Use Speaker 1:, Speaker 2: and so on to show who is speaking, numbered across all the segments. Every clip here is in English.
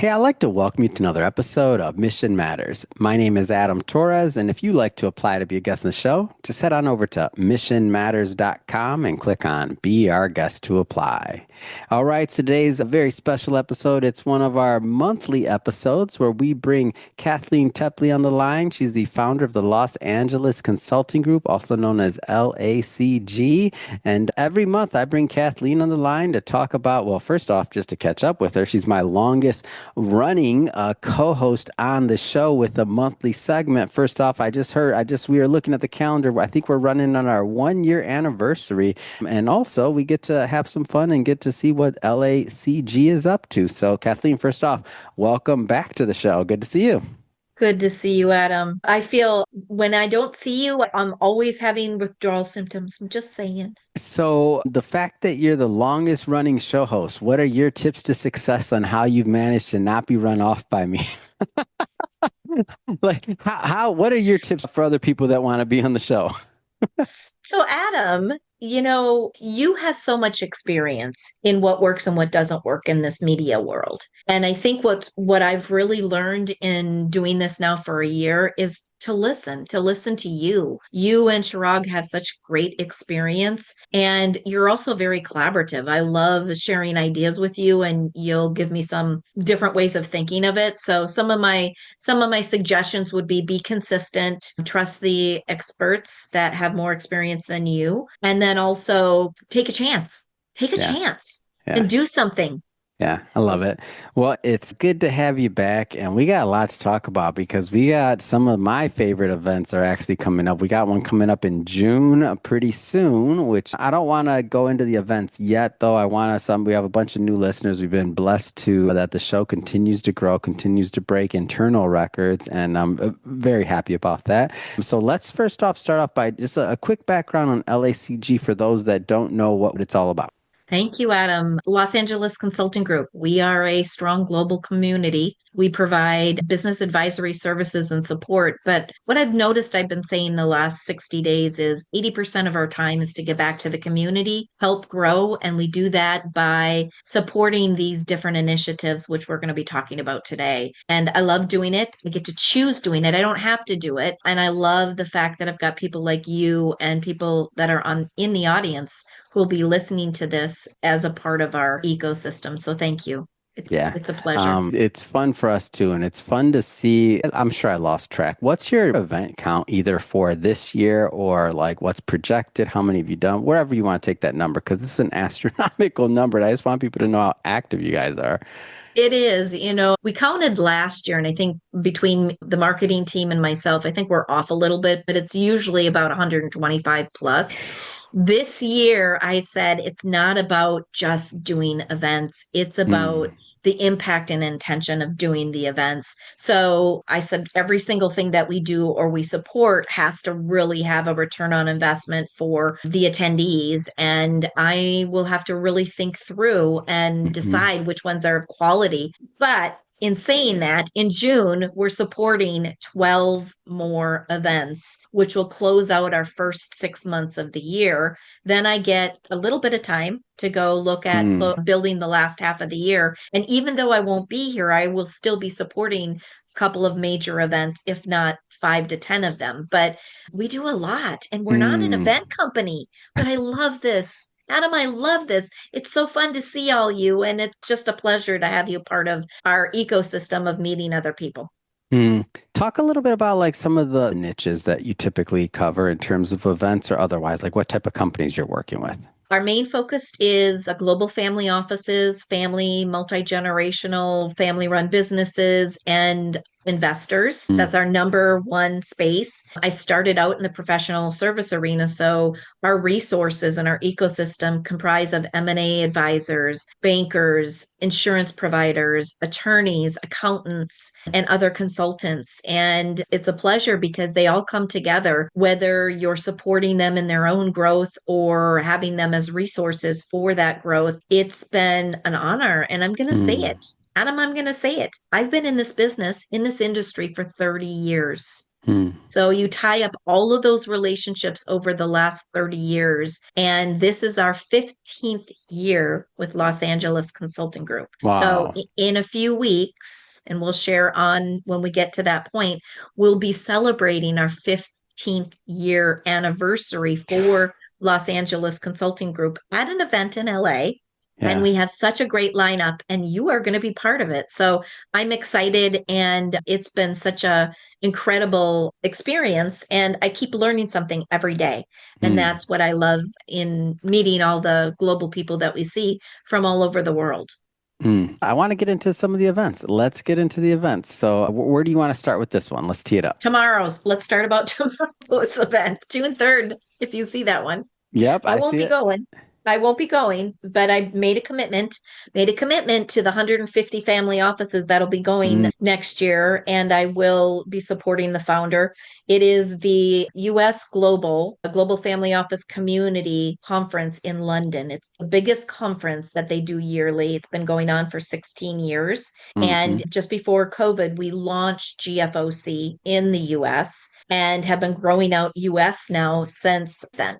Speaker 1: Hey, I'd like to welcome you to another episode of Mission Matters. My name is Adam Torres, and if you'd like to apply to be a guest on the show, just head on over to missionmatters.com and click on Be Our Guest to apply. All right, so today's a very special episode. It's one of our monthly episodes where we bring Kathleen Tepley on the line. She's the founder of the Los Angeles Consulting Group, also known as LACG. And every month I bring Kathleen on the line to talk about, well, first off, just to catch up with her, she's my longest running co-host on the show with a monthly segment. First off, we were looking at the calendar. I think we're running on our 1 year anniversary. And also we get to have some fun and get to see what LACG is up to. So Kathleen, first off, welcome back to the show. Good to see you.
Speaker 2: Good to see you, Adam. I feel when I don't see you, I'm always having withdrawal symptoms. I'm just saying.
Speaker 1: So the fact that you're the longest running show host, what are your tips to success on how you've managed to not be run off by me? Like what are your tips for other people that want to be on the show?
Speaker 2: So, Adam, you have so much experience in what works and what doesn't work in this media world. And I think what I've really learned in doing this now for a year is to listen to you. You and Chirag have such great experience, and you're also very collaborative. I love sharing ideas with you, and you'll give me some different ways of thinking of it. So some of my suggestions would be consistent, trust the experts that have more experience than you, and then also take a chance. Take a
Speaker 1: Yeah,
Speaker 2: chance
Speaker 1: yeah.
Speaker 2: and do something.
Speaker 1: Yeah, I love it. Well, it's good to have you back, and we got a lot to talk about because we got some of my favorite events are actually coming up. We got one coming up in June pretty soon, which I don't want to go into the events yet, though. We have a bunch of new listeners. We've been blessed to that the show continues to grow, continues to break internal records, and I'm very happy about that. So let's first off start off by just a quick background on LACG for those that don't know what it's all about.
Speaker 2: Thank you, Adam. Los Angeles Consulting Group. We are a strong global community. We provide business advisory services and support. But what I've noticed I've been saying the last 60 days is 80% of our time is to give back to the community, help grow. And we do that by supporting these different initiatives, which we're going to be talking about today. And I love doing it. I get to choose doing it. I don't have to do it. And I love the fact that I've got people like you and people that are in the audience who will be listening to this as a part of our ecosystem. So thank you. It's
Speaker 1: Yeah.
Speaker 2: it's a pleasure.
Speaker 1: It's fun for us too, and it's fun to see. I'm sure I lost track. What's your event count either for this year or like what's projected? How many have you done? Wherever you want to take that number, because this is an astronomical number. And I just want people to know how active you guys are.
Speaker 2: It is, we counted last year, and I think between the marketing team and myself, I think we're off a little bit, but it's usually about 125 plus. This year, I said it's not about just doing events, it's about
Speaker 1: Hmm.
Speaker 2: the impact and intention of doing the events. So I said every single thing that we do or we support has to really have a return on investment for the attendees. And I will have to really think through and
Speaker 1: Hmm.
Speaker 2: decide which ones are of quality. But in saying that, in June, we're supporting 12 more events, which will close out our first 6 months of the year. Then I get a little bit of time to go look at
Speaker 1: Hmm.
Speaker 2: building the last half of the year. And even though I won't be here, I will still be supporting a couple of major events, if not 5 to 10 of them. But we do a lot, and we're not an
Speaker 1: Hmm.
Speaker 2: event company. But I love this. Adam, I love this. It's so fun to see all you, and it's just a pleasure to have you part of our ecosystem of meeting other people.
Speaker 1: Hmm. Talk a little bit about like some of the niches that you typically cover in terms of events or otherwise, like what type of companies you're working with.
Speaker 2: Our main focus is global family offices, family, multi-generational, family-run businesses, and investors.
Speaker 1: Hmm.
Speaker 2: That's our number one space. I started out in the professional service arena, so our resources and our ecosystem comprise of M&A advisors, bankers, insurance providers, attorneys, accountants, and other consultants. And it's a pleasure because they all come together, whether you're supporting them in their own growth or having them as resources for that growth. It's been an honor, and I'm going to say
Speaker 1: Hmm.
Speaker 2: it. Adam, I'm going to say it. I've been in this business, in this industry for 30 years.
Speaker 1: Hmm.
Speaker 2: So you tie up all of those relationships over the last 30 years. And this is our 15th year with Los Angeles Consulting Group. So
Speaker 1: Wow.
Speaker 2: in a few weeks, and we'll share on when we get to that point, we'll be celebrating our 15th year anniversary for Los Angeles Consulting Group at an event in LA. And
Speaker 1: Yeah.
Speaker 2: we have such a great lineup, and you are going to be part of it. So I'm excited, and it's been such a incredible experience. And I keep learning something every day. And
Speaker 1: Hmm.
Speaker 2: that's what I love in meeting all the global people that we see from all over the world.
Speaker 1: I want to get into some of the events. Let's get into the events. So, where do you want to start with this one? Let's tee it up.
Speaker 2: Let's start about tomorrow's event, June 3rd, if you see that one.
Speaker 1: Yep,
Speaker 2: I
Speaker 1: I
Speaker 2: won't
Speaker 1: see
Speaker 2: be
Speaker 1: it.
Speaker 2: going. I won't be going, but I made a commitment to the 150 family offices that'll be going
Speaker 1: Mm,
Speaker 2: next year, and I will be supporting the founder. It is the US Global Family Office Community Conference in London. It's the biggest conference that they do yearly. It's been going on for 16 years.
Speaker 1: hmm.
Speaker 2: And just before COVID, we launched GFOC in the US and have been growing out US now since then,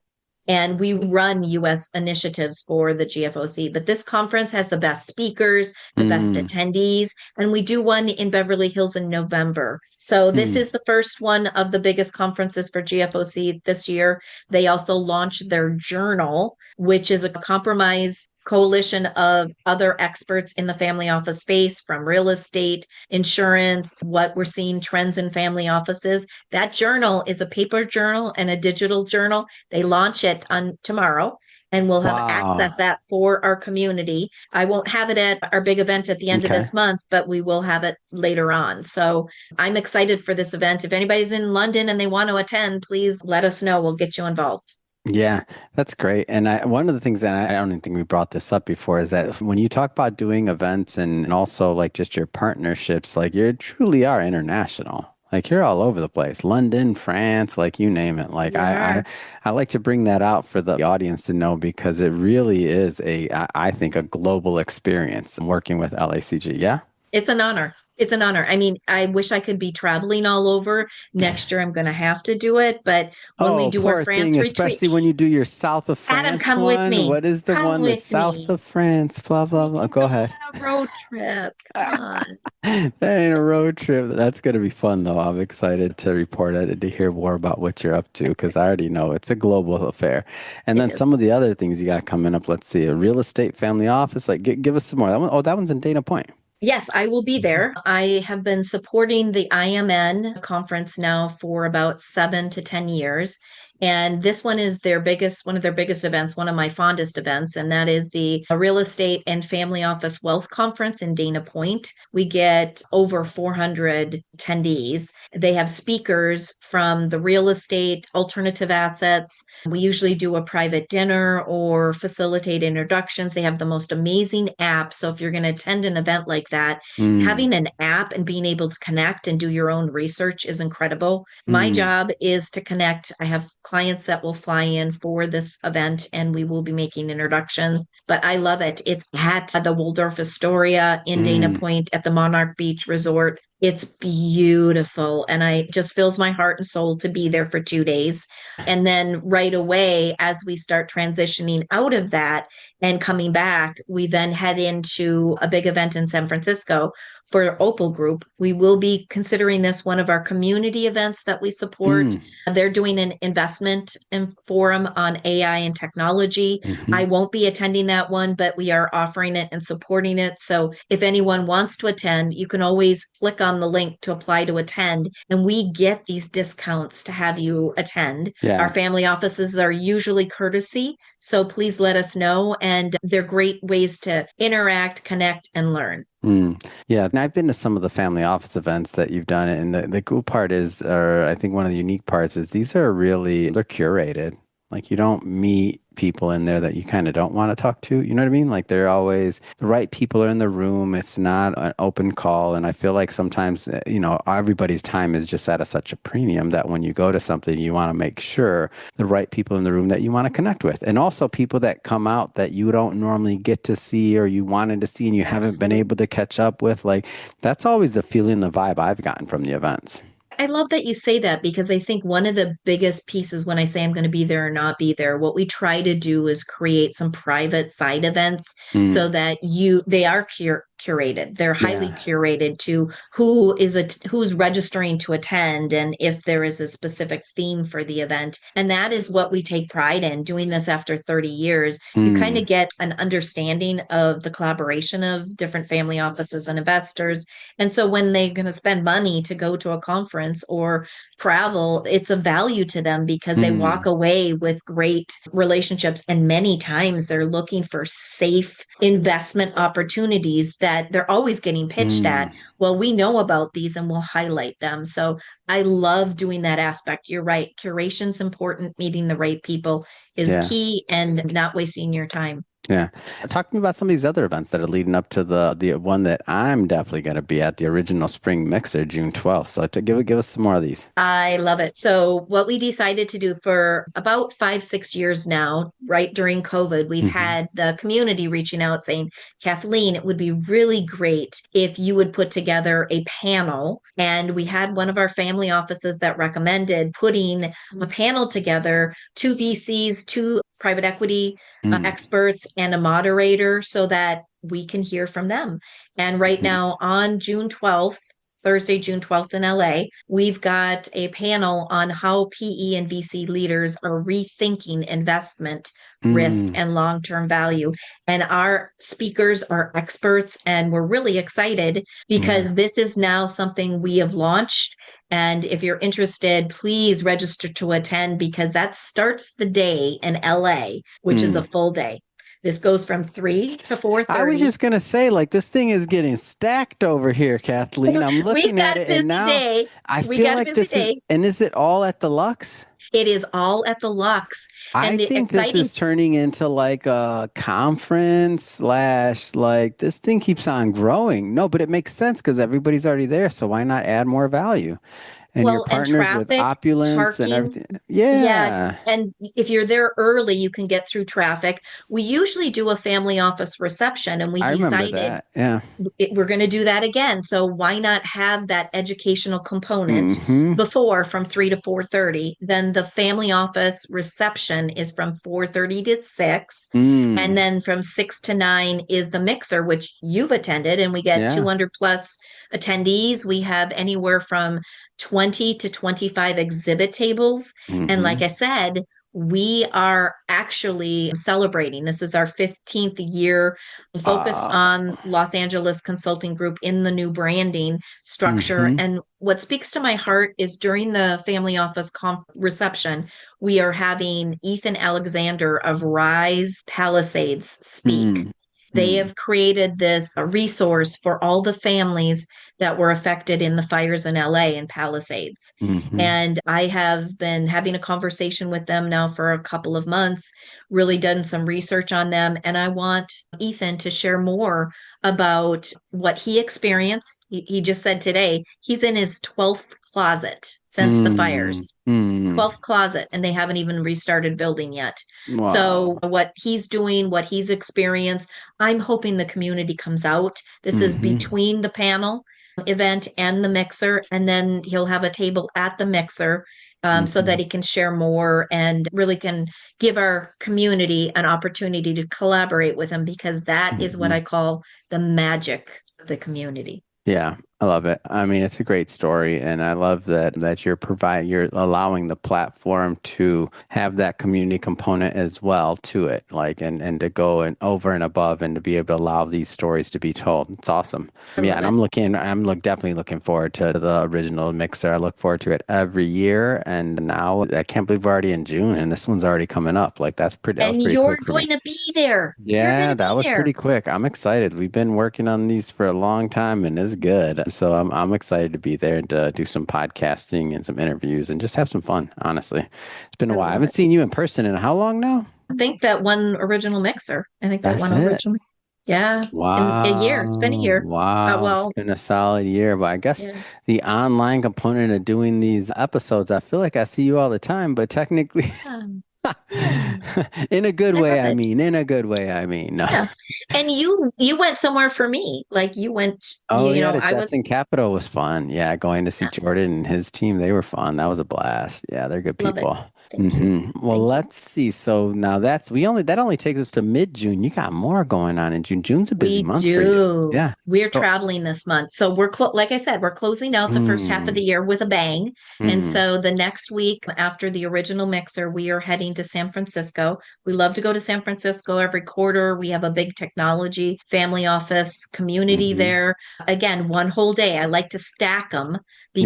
Speaker 2: and we run US initiatives for the GFOC. But this conference has the best speakers, the best
Speaker 1: Mm,
Speaker 2: attendees, and we do one in Beverly Hills in November. So this
Speaker 1: hmm.
Speaker 2: is the first one of the biggest conferences for GFOC this year. They also launched their journal, which is a compromise coalition of other experts in the family office space, from real estate, insurance, what we're seeing trends in family offices. That journal is a paper journal and a digital journal. They launch it on tomorrow, and we'll have access
Speaker 1: Wow.
Speaker 2: that for our community. I won't have it at our big event at the end of
Speaker 1: Okay.
Speaker 2: this month, but we will have it later on. So I'm excited for this event. If anybody's in London and they want to attend, please let us know. We'll get you involved.
Speaker 1: Yeah, that's great. And one of the things that I don't even think we brought this up before is that when you talk about doing events and also like just your partnerships, like you truly are international. Like you're all over the place, London, France, like you name it. Like
Speaker 2: We are.
Speaker 1: I like to bring that out for the audience to know because it really is I think a global experience working with LACG. Yeah.
Speaker 2: It's an honor. It's an honor. I mean, I wish I could be traveling all over. Next year, I'm going to have to do it. But when we
Speaker 1: Oh,
Speaker 2: do our
Speaker 1: poor thing,
Speaker 2: France retreat,
Speaker 1: especially when you do your South of
Speaker 2: Adam,
Speaker 1: France
Speaker 2: come with
Speaker 1: one.
Speaker 2: me.
Speaker 1: What is the
Speaker 2: Come
Speaker 1: one? The
Speaker 2: with
Speaker 1: South
Speaker 2: me.
Speaker 1: of France, blah, blah,
Speaker 2: We
Speaker 1: blah.
Speaker 2: can
Speaker 1: Go
Speaker 2: go
Speaker 1: ahead.
Speaker 2: on a road trip. Come on.
Speaker 1: That ain't a road trip. That's going to be fun, though. I'm excited to report it and to hear more about what you're up to because I already know it's a global affair. And
Speaker 2: It
Speaker 1: then some
Speaker 2: is.
Speaker 1: of the other things you got coming up. Let's see, a real estate family office. Like, give us some more. That one, oh, that one's in Dana Point.
Speaker 2: Yes, I will be there. I have been supporting the IMN conference now for about 7 to 10 years. And this one is one of their biggest events, one of my fondest events, and that is the Real Estate and Family Office Wealth Conference in Dana Point. We get over 400 attendees. They have speakers from the real estate, alternative assets. We usually do a private dinner or facilitate introductions. They have the most amazing app. So if you're going to attend an event like that,
Speaker 1: Mm,
Speaker 2: having an app and being able to connect and do your own research is incredible. My
Speaker 1: mm,
Speaker 2: job is to connect. I have clients that will fly in for this event, and we will be making introductions. But I love it. It's at the Waldorf Astoria in Dana
Speaker 1: mm,
Speaker 2: Point at the Monarch Beach Resort. It's beautiful, and I just fills my heart and soul to be there for 2 days. And then right away, as we start transitioning out of that and coming back, we then head into a big event in San Francisco for Opal Group. We will be considering this one of our community events that we support.
Speaker 1: mm,
Speaker 2: They're doing an investment and forum on AI and technology.
Speaker 1: hmm.
Speaker 2: I won't be attending that one, but we are offering it and supporting it. So if anyone wants to attend, you can always click on the link to apply to attend, and we get these discounts to have you attend. Our
Speaker 1: Yeah.
Speaker 2: family offices are usually courtesy, so please let us know. And they're great ways to interact, connect, and learn.
Speaker 1: Mm. Yeah, and I've been to some of the family office events that you've done, and the cool part is, or I think one of the unique parts is these are really they're curated. Like you don't meet people in there that you kind of don't want to talk to. You know what I mean? Like they're always the right people are in the room. It's not an open call, and I feel like sometimes everybody's time is just at such a premium that when you go to something, you want to make sure the right people in the room that you want to connect with, and also people that come out that you don't normally get to see or you wanted to see and you haven't been
Speaker 2: Absolutely.
Speaker 1: able to catch up with. Like that's always the feeling, the vibe I've gotten from the events.
Speaker 2: I love that you say that because I think one of the biggest pieces when I say I'm going to be there or not be there, what we try to do is create some private side events so
Speaker 1: Mm,
Speaker 2: that they are curated. They're highly
Speaker 1: yeah.
Speaker 2: curated to who's registering to attend and if there is a specific theme for the event. And that is what we take pride in doing this after 30 years. You kind
Speaker 1: Mm,
Speaker 2: of get an understanding of the collaboration of different family offices and investors, and so when they're going to spend money to go to a conference or travel, it's a value to them because they walk
Speaker 1: mm,
Speaker 2: away with great relationships. And many times they're looking for safe investment opportunities that they're always getting pitched at.
Speaker 1: mm.
Speaker 2: Well, we know about these and we'll highlight them. So I love doing that aspect. You're right. Curation's important. Meeting the right people is
Speaker 1: Yeah.
Speaker 2: key and not wasting your time.
Speaker 1: Yeah. Talk to me about some of these other events that are leading up to the one that I'm definitely going to be at, the original Spring Mixer, June 12th. So to give us some more of these.
Speaker 2: I love it. So, what we decided to do for about 5, 6 years now, right during COVID, we've
Speaker 1: Hmm.
Speaker 2: had the community reaching out saying, Kathleen, it would be really great if you would put together a panel. And we had one of our family offices that recommended putting a panel together, two VCs, two private equity
Speaker 1: Mm,
Speaker 2: experts, and a moderator so that we can hear from them. And right
Speaker 1: mhm,
Speaker 2: now on June 12th, Thursday, June 12th in LA, we've got a panel on how PE and VC leaders are rethinking investment risk
Speaker 1: mm,
Speaker 2: and long term value. And our speakers are experts, and we're really excited
Speaker 1: yeah.
Speaker 2: because this is now something we have launched. And if you're interested, please register to attend because that starts the day in LA, which is a
Speaker 1: Mm.
Speaker 2: full day. This goes from 3 to
Speaker 1: I was
Speaker 2: 4:30.
Speaker 1: just gonna say, like, this thing is getting stacked over here, Kathleen. I'm
Speaker 2: We've
Speaker 1: looking at
Speaker 2: got a
Speaker 1: it, and
Speaker 2: busy
Speaker 1: now
Speaker 2: day.
Speaker 1: I
Speaker 2: We
Speaker 1: feel
Speaker 2: got a
Speaker 1: like
Speaker 2: busy
Speaker 1: this is,
Speaker 2: day.
Speaker 1: and is it all at the Lux?
Speaker 2: It is all at the Lux.
Speaker 1: I
Speaker 2: And the
Speaker 1: think this
Speaker 2: exciting,
Speaker 1: is turning into like a conference slash like this thing keeps on growing. No, but it makes sense because everybody's already there. So why not add more value? And your
Speaker 2: well, and
Speaker 1: partners with
Speaker 2: traffic,
Speaker 1: opulence and
Speaker 2: parking.
Speaker 1: everything.
Speaker 2: Yeah.
Speaker 1: Yeah,
Speaker 2: And if you're there early, you can get through traffic. We usually do a family office reception, and we
Speaker 1: I remember
Speaker 2: decided
Speaker 1: that. Yeah.
Speaker 2: we're going to do that again. So why not have that educational component
Speaker 1: Hmm.
Speaker 2: before from 3 to 4:30? Then the family office reception is from 4:30 to 6. And
Speaker 1: Mm.
Speaker 2: then from 6 to 9 is the mixer, which you've attended, and we get
Speaker 1: Yeah.
Speaker 2: 200 plus attendees. We have anywhere from 20 to 25 exhibit tables. And like
Speaker 1: Hmm.
Speaker 2: I said, we are actually celebrating. This is our 15th year focused
Speaker 1: Uh,
Speaker 2: on Los Angeles Consulting Group in the new branding structure.
Speaker 1: hmm.
Speaker 2: And what speaks to my heart is during the family office reception, we are having Ethan Alexander of Rise Palisades speak.
Speaker 1: Mm.
Speaker 2: They
Speaker 1: Mm.
Speaker 2: have created this resource for all the families that were affected in the fires in LA and Palisades.
Speaker 1: Hmm.
Speaker 2: And I have been having a conversation with them now for a couple of months, really done some research on them. And I want Ethan to share more about what he experienced. He just said today he's in his 12th closet since the
Speaker 1: Mm.
Speaker 2: fires.
Speaker 1: Mm.
Speaker 2: 12th closet, and they haven't even restarted building yet. So,
Speaker 1: Wow.
Speaker 2: what he's doing, what he's experienced, I'm hoping the community comes out. This is
Speaker 1: Hmm.
Speaker 2: between the panel event and the mixer, and then he'll have a table at the mixer, so
Speaker 1: Hmm.
Speaker 2: that he can share more and really can give our community an opportunity to collaborate with him because that is what
Speaker 1: Hmm.
Speaker 2: I call the magic of the community.
Speaker 1: Yeah, I love it. I mean, it's a great story, and I love that you're allowing the platform to have that community component as well to it, like and to go and over and above and to be able to allow these stories to be told. It's awesome.
Speaker 2: I
Speaker 1: Yeah,
Speaker 2: love
Speaker 1: and
Speaker 2: it.
Speaker 1: definitely looking forward to the original mixer. I look forward to it every year, and now I can't believe we're already in June, and this one's already coming up. Like that was
Speaker 2: And
Speaker 1: pretty
Speaker 2: you're
Speaker 1: quick for
Speaker 2: going
Speaker 1: me.
Speaker 2: to be there. You're going
Speaker 1: Yeah,
Speaker 2: to
Speaker 1: that
Speaker 2: be
Speaker 1: was
Speaker 2: there.
Speaker 1: pretty quick. I'm excited. We've been working on these for a long time and it's good. So I'm excited to be there and to do some podcasting and some interviews and just have some fun, honestly. It's been a
Speaker 2: I
Speaker 1: while. I
Speaker 2: love
Speaker 1: haven't
Speaker 2: it.
Speaker 1: seen you in person in how long now?
Speaker 2: I think that one original mixer. I think that
Speaker 1: That's
Speaker 2: one
Speaker 1: it.
Speaker 2: original. Yeah, in a year. It's been a
Speaker 1: Wow.
Speaker 2: year.
Speaker 1: Wow. It's
Speaker 2: Well,
Speaker 1: been a solid year. But I guess
Speaker 2: yeah.
Speaker 1: the online component of doing these episodes, I feel like I see you all the time, but technically
Speaker 2: Yeah.
Speaker 1: In a good
Speaker 2: I
Speaker 1: way,
Speaker 2: love
Speaker 1: I
Speaker 2: it.
Speaker 1: mean. In a good way, I mean. No.
Speaker 2: Yeah. And you went somewhere for me. Like you went,
Speaker 1: Oh yeah, the
Speaker 2: I was
Speaker 1: Jets and Capitol was fun. Yeah, going to see
Speaker 2: yeah,
Speaker 1: Jordan and his team, they were fun. That was a blast. Yeah, they're good
Speaker 2: love it.
Speaker 1: people.
Speaker 2: Thank you.
Speaker 1: Well,
Speaker 2: Thank you.
Speaker 1: let's see. So now that only takes us to mid-June. You got more going on in June. June's a busy
Speaker 2: We
Speaker 1: month for you.
Speaker 2: do.
Speaker 1: Yeah.
Speaker 2: We're
Speaker 1: So,
Speaker 2: traveling this month. So like I said, we're closing out the first half of the
Speaker 1: mm,
Speaker 2: year with a bang. And
Speaker 1: mm,
Speaker 2: so the next week after the original mixer, we are heading to San Francisco. We love to go to San Francisco every quarter. We have a big technology family office community
Speaker 1: hmm.
Speaker 2: there. Again, one whole day. I like to stack them
Speaker 1: Yeah.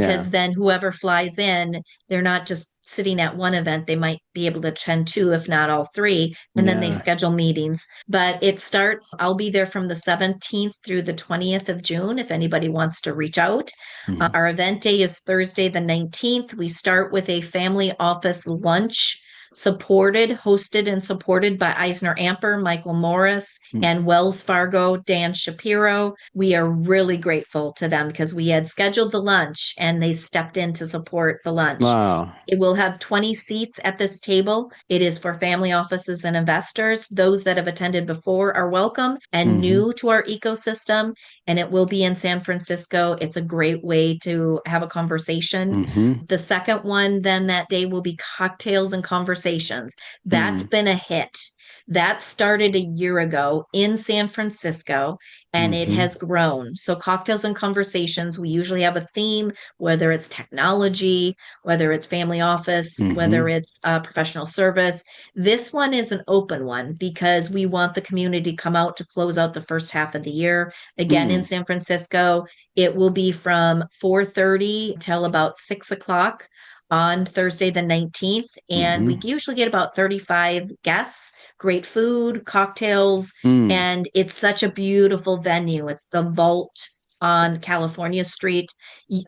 Speaker 2: because then whoever flies in, they're not just sitting at one event. They might be able to attend two, if not all three. And then they
Speaker 1: Yeah.
Speaker 2: schedule meetings. But it starts, I'll be there from the 17th through the 20th of June if anybody wants to reach out.
Speaker 1: Mm.
Speaker 2: Our event day is Thursday, the 19th. We start with a family office lunch hosted and supported by Eisner Amper, Michael Morris,
Speaker 1: Mm.
Speaker 2: and Wells Fargo, Dan Shapiro. We are really grateful to them because we had scheduled the lunch and they stepped in to support the lunch.
Speaker 1: Wow.
Speaker 2: It will have 20 seats at this table. It is for family offices and investors. Those that have attended before are welcome and
Speaker 1: Hmm.
Speaker 2: new to our ecosystem. And it will be in San Francisco. It's a great way to have a conversation.
Speaker 1: Hmm.
Speaker 2: The second one, then that day, will be cocktails and conversations. That's
Speaker 1: Mm.
Speaker 2: been a hit. That started a year ago in San Francisco and it
Speaker 1: Hmm.
Speaker 2: has grown. So, cocktails and conversations, we usually have a theme, whether it's technology, whether it's family office, whether
Speaker 1: Hmm.
Speaker 2: it's professional service. This one is an open one because we want the community to come out to close out the first half of the year. Again, in
Speaker 1: Mm.
Speaker 2: San Francisco, it will be from 4:30 till about 6 o'clock on Thursday the 19th. And we
Speaker 1: Hmm.
Speaker 2: usually get about 35 guests, great food, cocktails,
Speaker 1: Mm.
Speaker 2: and it's such a beautiful venue. It's the Vault on California Street.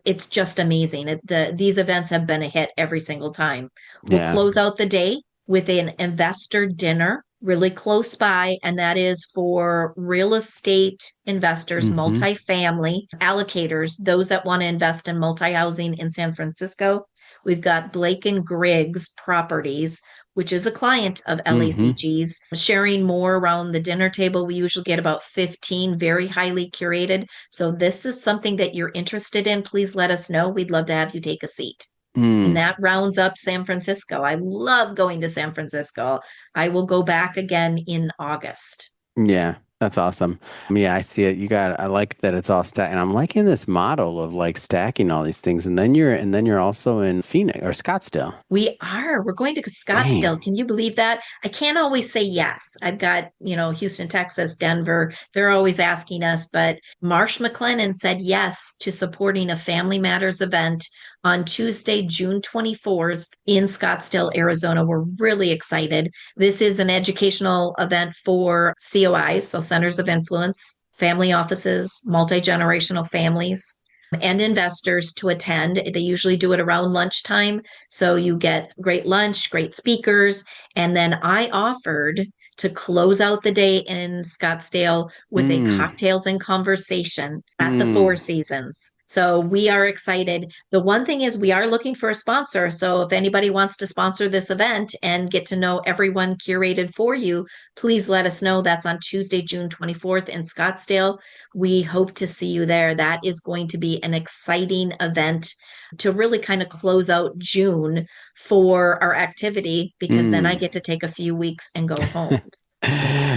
Speaker 2: It's just amazing. These events have been a hit every single time. We'll
Speaker 1: Yeah.
Speaker 2: close out the day with an investor dinner really close by, and that is for real estate investors,
Speaker 1: Hmm.
Speaker 2: multifamily allocators, those that want to invest in multi-housing in San Francisco. We've got Blake and Griggs Properties, which is a client of
Speaker 1: Hmm.
Speaker 2: LACG's, sharing more around the dinner table. We usually get about 15, very highly curated. So, this is something that you're interested in. Please let us know. We'd love to have you take a seat. And
Speaker 1: Mm.
Speaker 2: that rounds up San Francisco. I love going to San Francisco. I will go back again in August.
Speaker 1: Yeah, that's awesome. Yeah, I see it. I like that it's all stacked. And I'm liking this model of like stacking all these things. And then you're also in Phoenix or Scottsdale.
Speaker 2: We are. We're going to Scottsdale.
Speaker 1: Dang.
Speaker 2: Can you believe that? I can't always say yes. I've got, Houston, Texas, Denver. They're always asking us, but Marsh McLennan said yes to supporting a Family Matters event on Tuesday, June 24th in Scottsdale, Arizona. We're really excited. This is an educational event for COIs, so Centers of Influence, family offices, multi-generational families and investors to attend. They usually do it around lunchtime. So you get great lunch, great speakers. And then I offered to close out the day in Scottsdale with a
Speaker 1: Mm.
Speaker 2: cocktails and conversation at the Four
Speaker 1: Mm.
Speaker 2: Seasons. So we are excited. The one thing is we are looking for a sponsor. So if anybody wants to sponsor this event and get to know everyone curated for you, please let us know. That's on Tuesday, June 24th in Scottsdale. We hope to see you there. That is going to be an exciting event to really kind of close out June for our activity because then I
Speaker 1: Mm.
Speaker 2: get to take a few weeks and go home.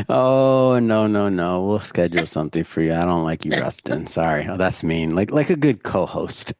Speaker 1: Oh, no, no, no. We'll schedule something for you. I don't like you resting. Sorry. Oh, that's mean. Like a good co-host.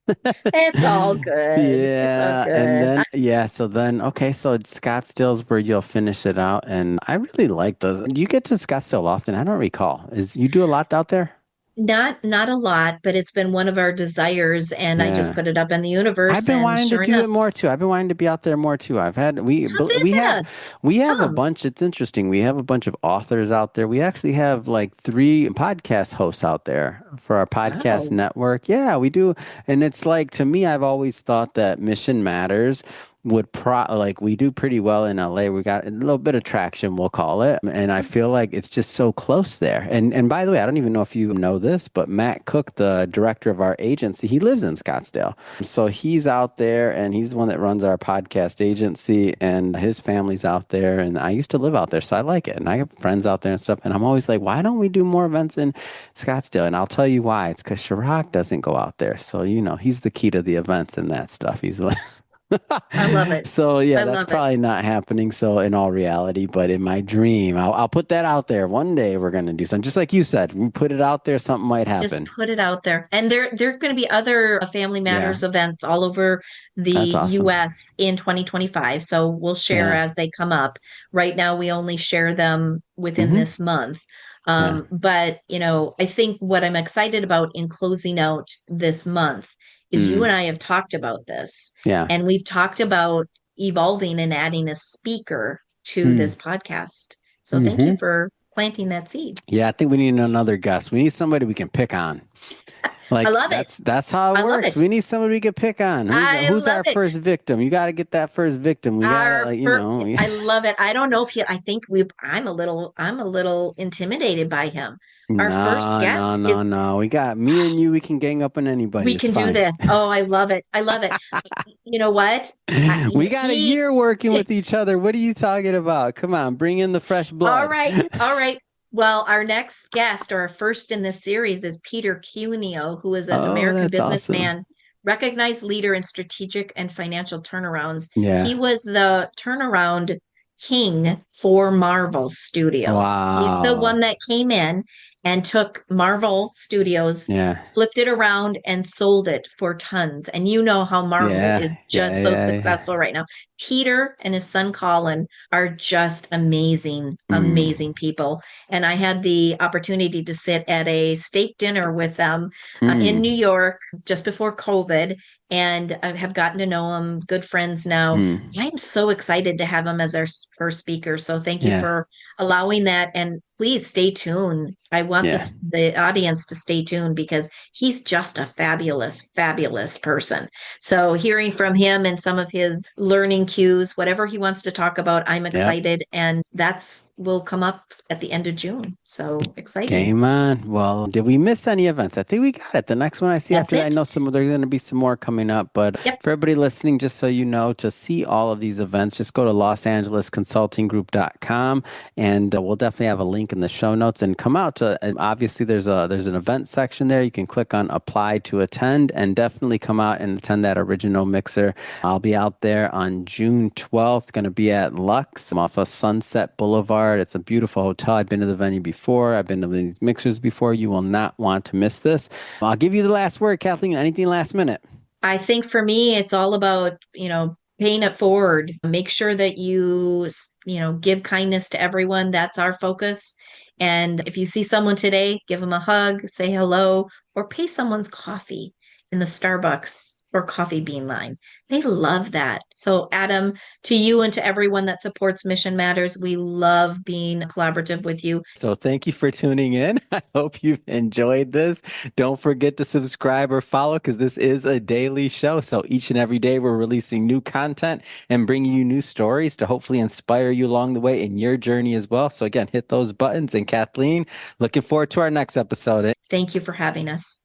Speaker 2: It's all good. It's all
Speaker 1: Yeah, and
Speaker 2: good.
Speaker 1: then yeah, so then okay, so Scottsdale's where you'll finish it out, and I really like those. Do you get to Scottsdale often? I don't recall. Is you do a lot out there?
Speaker 2: Not a lot, but it's been one of our desires, and I just
Speaker 1: Yeah.
Speaker 2: put it up in the
Speaker 1: I've
Speaker 2: universe,
Speaker 1: been
Speaker 2: and
Speaker 1: wanting to
Speaker 2: sure
Speaker 1: do it
Speaker 2: enough,
Speaker 1: more too. I've been wanting to be out there more too. I've had
Speaker 2: come visit us.
Speaker 1: we have a
Speaker 2: Come.
Speaker 1: bunch. It's interesting. We have a bunch of authors out there. We actually have like three podcast hosts out there for our podcast
Speaker 2: Wow.
Speaker 1: network. Yeah, we do. And it's like to me, I've always thought that Mission Matters like we do pretty well in LA. We got a little bit of traction, we'll call it. And I feel like it's just so close there. And by the way, I don't even know if you know this, but Matt Cook, the director of our agency, he lives in Scottsdale. So he's out there and he's the one that runs our podcast agency and his family's out there. And I used to live out there, so I like it. And I have friends out there and stuff. And I'm always like, why don't we do more events in Scottsdale? And I'll tell you why. It's because Chirac doesn't go out there. So, he's the key to the events and that stuff. He's like,
Speaker 2: I love it.
Speaker 1: so yeah,
Speaker 2: I
Speaker 1: that's
Speaker 2: love it.
Speaker 1: probably not happening. So in all reality, but in my dream, I'll put that out there. One day we're going to do something. Just like you said, we put it out there, something might
Speaker 2: Just
Speaker 1: happen.
Speaker 2: put it out there. And there are going to be other Family
Speaker 1: Yeah,
Speaker 2: Matters events all over the
Speaker 1: that's awesome.
Speaker 2: US in 2025. So we'll share
Speaker 1: Yeah.
Speaker 2: as they come up. Right now, we only share them within
Speaker 1: Hmm.
Speaker 2: this month.
Speaker 1: Yeah.
Speaker 2: But, I think what I'm excited about in closing out this month is you and
Speaker 1: Mm.
Speaker 2: I have talked about this,
Speaker 1: Yeah.
Speaker 2: and we've talked about evolving and adding a speaker to
Speaker 1: Mm.
Speaker 2: this podcast. So thank you
Speaker 1: Hmm.
Speaker 2: for planting that seed.
Speaker 1: Yeah, I think we need another guest. We need somebody we can pick on.
Speaker 2: I
Speaker 1: Like
Speaker 2: love it.
Speaker 1: that's how it
Speaker 2: I love
Speaker 1: works.
Speaker 2: it.
Speaker 1: We need somebody we can pick on. Who's
Speaker 2: I
Speaker 1: who's
Speaker 2: love
Speaker 1: our
Speaker 2: it.
Speaker 1: first victim? You got to get that first victim. We got to
Speaker 2: Our
Speaker 1: like,
Speaker 2: first, I love it. I don't know if I think I'm a little intimidated by him. Our first
Speaker 1: No, no,
Speaker 2: guest is,
Speaker 1: no, no. We got me and you. We can gang up on anybody.
Speaker 2: we
Speaker 1: It's
Speaker 2: can do
Speaker 1: fine.
Speaker 2: this. Oh, I love it. I love it. You know what?
Speaker 1: We got a
Speaker 2: He,
Speaker 1: year working with each other. What are you talking about? Come on, bring in the fresh
Speaker 2: all
Speaker 1: blood.
Speaker 2: right. All right. Well, our next guest or our first in this series is Peter Cuneo, who is an
Speaker 1: Oh,
Speaker 2: American
Speaker 1: that's awesome.
Speaker 2: businessman, recognized leader in strategic and financial turnarounds. He
Speaker 1: Yeah.
Speaker 2: was the turnaround king for Marvel Studios. He's the one
Speaker 1: Wow.
Speaker 2: that came in and took Marvel Studios,
Speaker 1: Yeah.
Speaker 2: flipped it around, and sold it for tons. And you know how Marvel
Speaker 1: Yeah.
Speaker 2: is
Speaker 1: Yeah.
Speaker 2: just so
Speaker 1: Yeah. Yeah.
Speaker 2: successful right now. Peter and his son Colin are just amazing,
Speaker 1: Mm.
Speaker 2: amazing people. And I had the opportunity to sit at a steak dinner with them in New
Speaker 1: Mm.
Speaker 2: York just before COVID. And I have gotten to know them, good friends now.
Speaker 1: Mm.
Speaker 2: I'm so excited to have him as our first speaker. So thank you
Speaker 1: Yeah.
Speaker 2: for allowing that. And please stay tuned. I want
Speaker 1: Yeah.
Speaker 2: the audience to stay tuned because he's just a fabulous, fabulous person. So hearing from him and some of his learning cues, whatever he wants to talk about, I'm
Speaker 1: Yep.
Speaker 2: excited. And that's will come up at the end of June. So exciting.
Speaker 1: Game on. Well, did we miss any events? I think we got it. The next one I see
Speaker 2: That's
Speaker 1: after that, I
Speaker 2: it.
Speaker 1: know there's going to be some more coming up. But
Speaker 2: Yep.
Speaker 1: for everybody listening, just so you know, to see all of these events, just go to losangelesconsultinggroup.com and we'll definitely have a link in the show notes and come out to, obviously there's an event section there. You can click on apply to attend and definitely come out and attend that original mixer. I'll be out there on June 12th, going to be at Lux off of Sunset Boulevard. It's a beautiful hotel. I've been to the venue before. I've been to these mixers before. You will not want to miss this. I'll give you the last word, Kathleen. Anything last minute?
Speaker 2: I think for me, it's all about, paying it forward. Make sure that give kindness to everyone. That's our focus. And if you see someone today, give them a hug, say hello, or pay someone's coffee in the Starbucks or coffee bean line. They love that. So, Adam, to you and to everyone that supports Mission Matters, we love being collaborative with you.
Speaker 1: So thank you for tuning in. I hope you've enjoyed this. Don't forget to subscribe or follow because this is a daily show. So each and every day we're releasing new content and bringing you new stories to hopefully inspire you along the way in your journey as well. So again, hit those buttons. And Kathleen, looking forward to our next episode.
Speaker 2: Thank you for having us.